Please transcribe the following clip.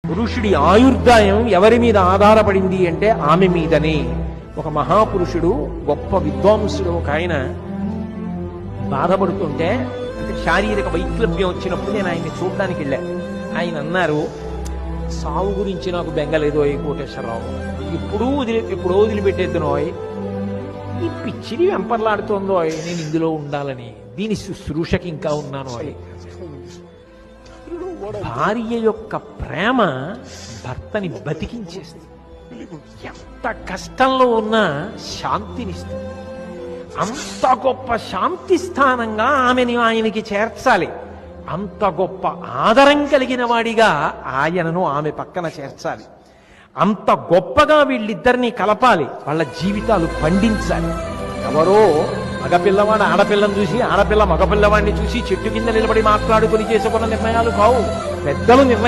పురుషుడి ఆయుర్దాయం ఎవరి మీద ఆధారపడింది అంటే ఆమె మీదనే. ఒక మహాపురుషుడు, గొప్ప విద్వాంసుడు ఒక ఆయన బాధపడుతుంటే, అంటే శారీరక వైక్లభ్యం వచ్చినప్పుడు నేను ఆయన్ని చూడడానికి వెళ్ళా. ఆయన అన్నారు, సావు గురించి నాకు బెంగలేదు అయ్యి కోటేశ్వరరావు, ఎప్పుడో వదిలిపెట్టేద్దునో, ఈ పిచ్చిని వెంపర్లాడుతోందో నేను ఇందులో ఉండాలని, దీని శుశ్రూషకి ఇంకా ఉన్నాను. భార్య యొక్క ప్రేమ భర్తని బతికించేస్తుంది. ఎంత కష్టంలో ఉన్నా శాంతినిస్తుంది. అంత గొప్ప శాంతి స్థానంగా ఆమెని ఆయనకి చేర్చాలి. అంత గొప్ప ఆదరం కలిగిన వాడిగా ఆయనను ఆమె పక్కన చేర్చాలి. అంత గొప్పగా వీళ్ళిద్దరినీ కలపాలి. వాళ్ళ జీవితాలు పండించాలి. ఎవరో మగపిల్లవాడు ఆడపిల్లని చూసి, ఆడపిల్ల మగపిల్లవాడిని చూసి చెట్టు కింద నిలబడి మాట్లాడుకుని చేసుకున్న నిర్ణయాలు కావు. పెద్దలు నిర్ణయం